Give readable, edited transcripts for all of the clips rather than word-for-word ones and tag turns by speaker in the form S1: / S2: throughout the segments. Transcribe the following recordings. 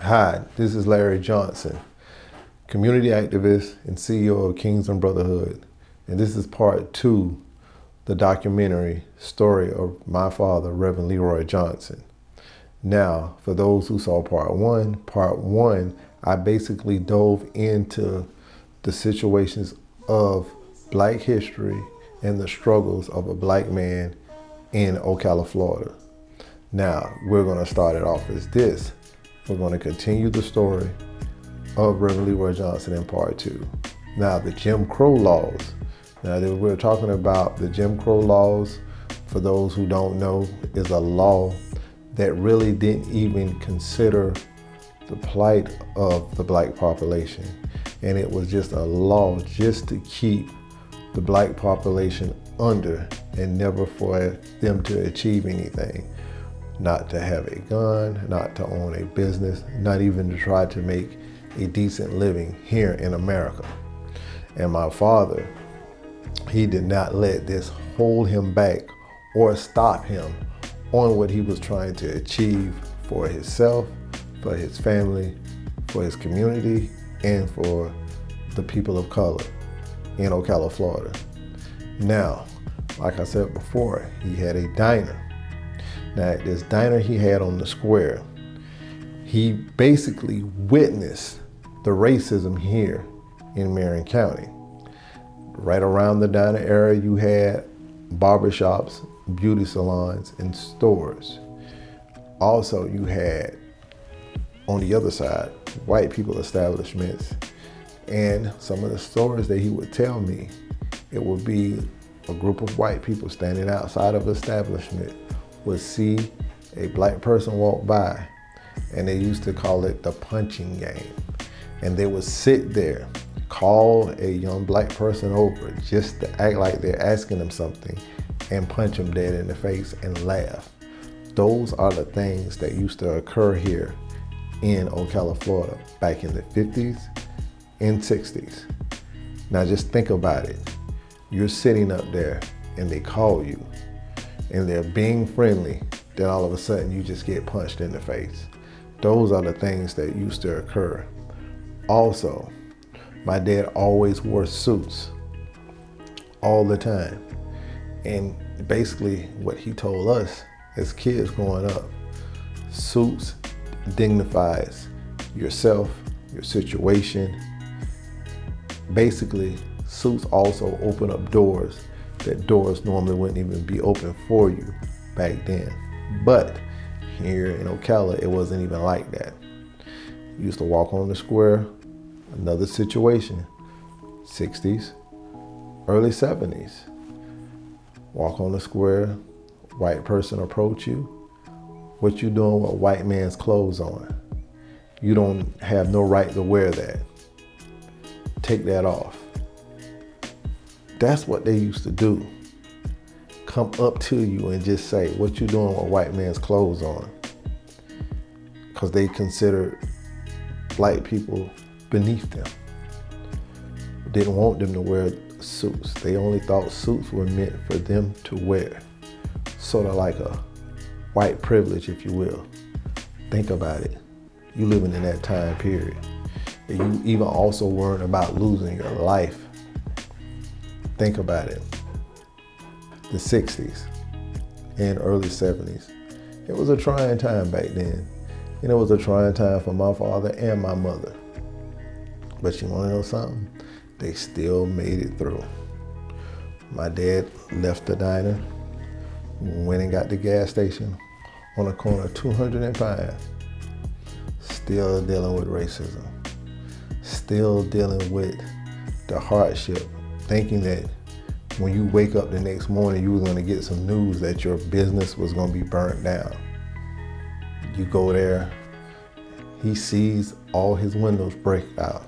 S1: Hi, this is Larry Johnson, community activist and CEO of Kings and Brotherhood. And this is part two, the documentary story of my father, Reverend Leroy Johnson. Now, for those who saw part one, I basically dove into the situations of Black history and the struggles of a Black man in Ocala, Florida. Now, we're going to start it off as this. We're going to continue the story of Reverend Leroy Johnson in part two. Now, the Jim Crow laws. Now, we're talking about the Jim Crow laws, for those who don't know, is a law that really didn't even consider the plight of the Black population. And it was just a law just to keep the Black population under and never for them to achieve anything. Not to have a gun, not to own a business, not even to try to make a decent living here in America. And my father, he did not let this hold him back or stop him on what he was trying to achieve for himself, for his family, for his community, and for the people of color in Ocala, Florida. Now, like I said before, he had a diner. Now, at this diner he had on the square, he basically witnessed the racism here in Marion County. Right around the diner area, you had barbershops, beauty salons, and stores. Also, you had, on the other side, white people establishments. And some of the stories that he would tell me, it would be a group of white people standing outside of the establishment would see a Black person walk by, and they used to call it the punching game. And they would sit there, call a young Black person over just to act like they're asking them something and punch them dead in the face and laugh. Those are the things that used to occur here in Ocala, Florida back in the 50s and 60s. Now just think about it. You're sitting up there and they call you and they're being friendly, then all of a sudden you just get punched in the face. Those are the things that used to occur. Also, my dad always wore suits all the time. And basically what he told us as kids growing up, suits dignifies yourself, your situation. Basically, suits also open up doors that doors normally wouldn't even be open for you back then. But here in Ocala, it wasn't even like that. You used to walk on the square, another situation, 60s, early 70s. Walk on the square, white person approach you. What you doing with white man's clothes on? You don't have no right to wear that. Take that off. That's what they used to do. Come up to you and just say, what you doing with white man's clothes on? Because they considered Black people beneath them. Didn't want them to wear suits. They only thought suits were meant for them to wear. Sort of like a white privilege, if you will. Think about it. You living in that time period. And you even also worrying about losing your life. Think about it. The 60s and early 70s. It was a trying time back then. And it was a trying time for my father and my mother. But you wanna know something? They still made it through. My dad left the diner, went and got the gas station on the corner of 205. Still dealing with racism. Still dealing with the hardship, thinking that when you wake up the next morning, you were gonna get some news that your business was gonna be burnt down. You go there, he sees all his windows break out.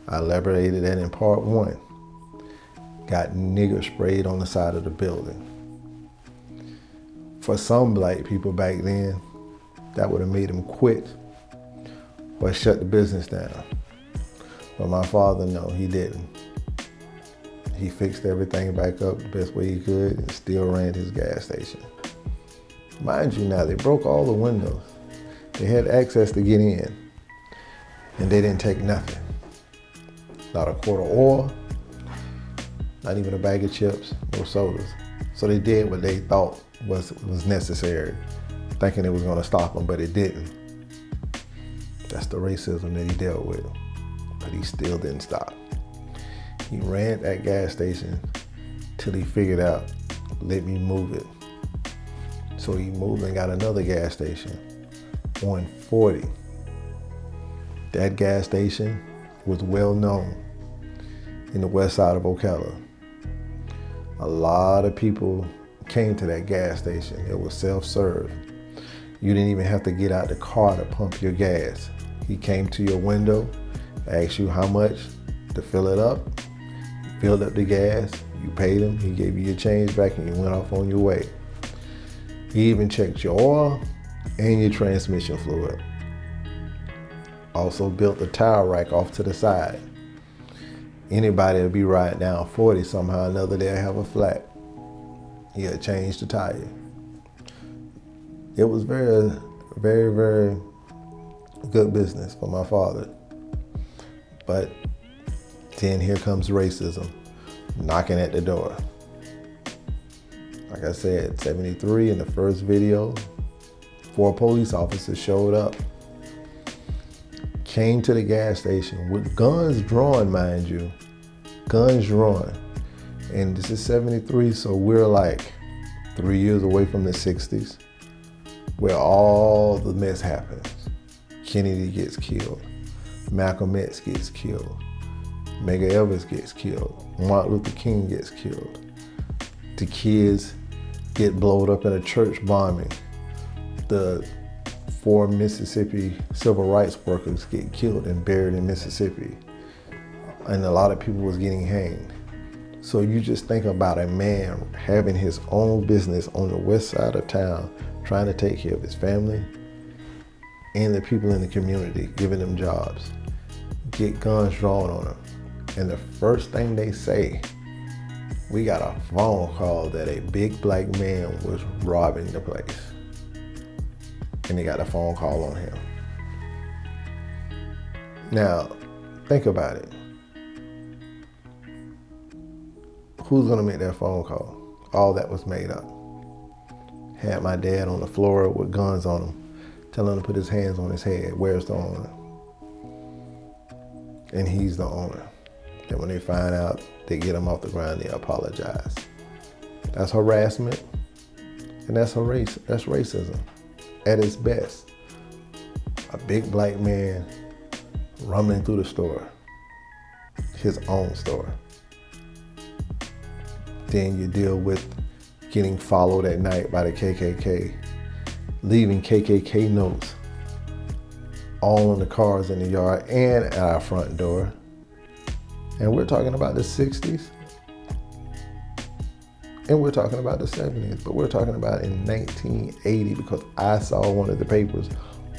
S1: I elaborated that in part one. Got nigger sprayed on the side of the building. For some Black people back then, that would have made them quit or shut the business down. But my father, no, he didn't. He fixed everything back up the best way he could and still ran his gas station. Mind you now, they broke all the windows. They had access to get in. And they didn't take nothing. Not a quart of oil, not even a bag of chips, no sodas. So they did what they thought was necessary, thinking it was gonna stop them, but it didn't. That's the racism that he dealt with, but he still didn't stop. He ran at that gas station till he figured out, let me move it. So he moved and got another gas station on 40. That gas station was well known in the west side of Ocala. A lot of people came to that gas station. It was self-serve. You didn't even have to get out the car to pump your gas. He came to your window, asked you how much to fill it up, filled up the gas, you paid him, he gave you your change back, and you went off on your way. He even checked your oil and your transmission fluid. Also built a tire rack off to the side. Anybody will be riding down 40 somehow or another, they'll have a flat. He'll change the tire. It was very, very, very good business for my father. But then here comes racism knocking at the door. Like I said, 73 in the first video, 4 police officers showed up, came to the gas station with guns drawn, mind you, guns drawn. And this is 73, so we're like 3 years away from the 60s, where all the mess happens. Kennedy gets killed, Malcolm X gets killed, Medgar Evers gets killed, Martin Luther King gets killed. The kids get blowed up in a church bombing. The 4 Mississippi civil rights workers get killed and buried in Mississippi. And a lot of people was getting hanged. So you just think about a man having his own business on the west side of town, trying to take care of his family and the people in the community, giving them jobs, get guns drawn on them. And the first thing they say, we got a phone call that a big black man was robbing the place. And they got a phone call on him. Now, think about it. Who's gonna make that phone call? All that was made up. Had my dad on the floor with guns on him, telling him to put his hands on his head. Where's the owner? And he's the owner. And when they find out, they get him off the ground, they apologize. That's harassment, and that's racism at its best. A big black man rumbling through the store, his own store. Then you deal with getting followed at night by the KKK, leaving KKK notes all on the cars in the yard and at our front door. And we're talking about the 60s, and we're talking about the 70s, but we're talking about in 1980 because I saw one of the papers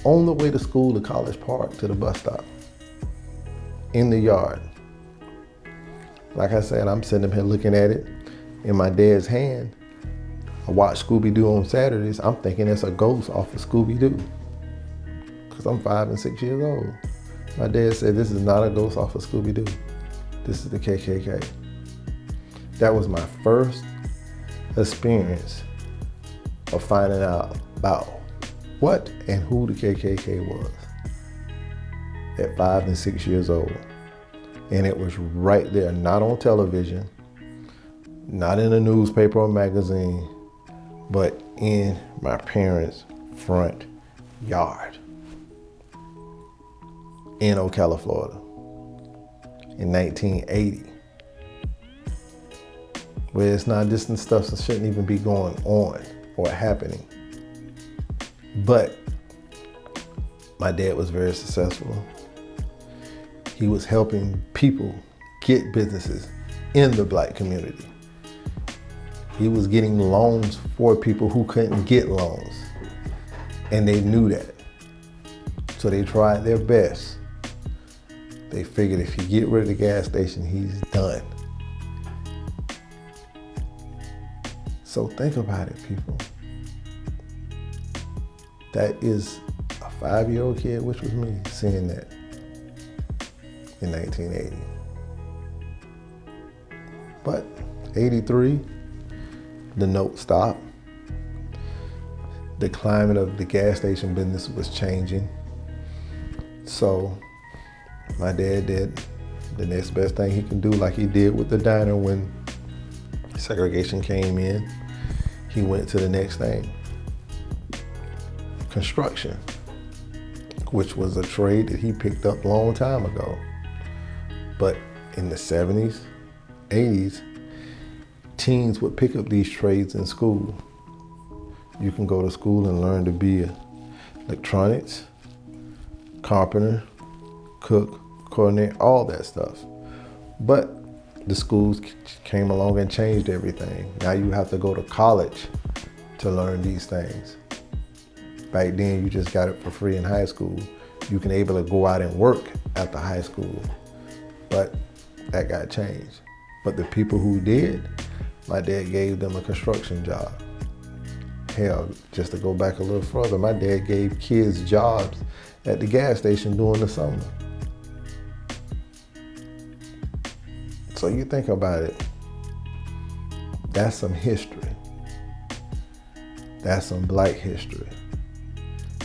S1: on the way to school to College Park to the bus stop in the yard. Like I said, I'm sitting up here looking at it in my dad's hand. I watch Scooby-Doo on Saturdays. I'm thinking it's a ghost off of Scooby-Doo because I'm 5 and 6 years old. My dad said, this is not a ghost off of Scooby-Doo. This is the KKK. That was my first experience of finding out about what and who the KKK was at 5 and 6 years old. And it was right there, not on television, not in a newspaper or magazine, but in my parents' front yard in Ocala, Florida in 1980. Where it's not distant stuff that shouldn't even be going on or happening. But my dad was very successful. He was helping people get businesses in the black community. He was getting loans for people who couldn't get loans. And they knew that. So they tried their best. They figured if you get rid of the gas station, he's done. So think about it, people. That is a 5-year-old kid, which was me, seeing that. in 1980. But 83, the note stopped. The climate of the gas station business was changing. So my dad did the next best thing he can do, like he did with the diner when segregation came in. He went to the next thing, construction, which was a trade that he picked up a long time ago. But in the 70s, 80s, teens would pick up these trades in school. You can go to school and learn to be electronics, carpenter, cook, coordinator, all that stuff. But the schools came along and changed everything. Now you have to go to college to learn these things. Back then, you just got it for free in high school. You can able to go out and work after high school. But that got changed. But the people who did, my dad gave them a construction job. Hell, just to go back a little further, my dad gave kids jobs at the gas station during the summer. So you think about it, that's some history. That's some Black history.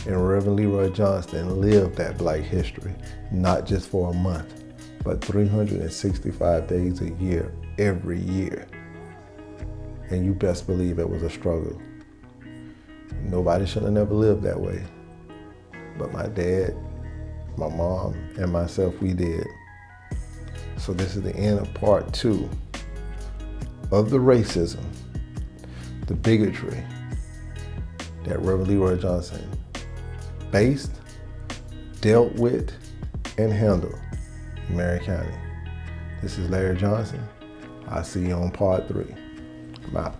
S1: And Reverend Leroy Johnson lived that Black history, not just for a month, but 365 days a year, every year. And you best believe it was a struggle. Nobody should have never lived that way. But my dad, my mom, and myself, we did. So this is the end of part 2 of the racism, the bigotry that Reverend Leroy Johnson faced, dealt with, and handled in Marion County. This is Larry Johnson. I'll see you on part 3. I'm out.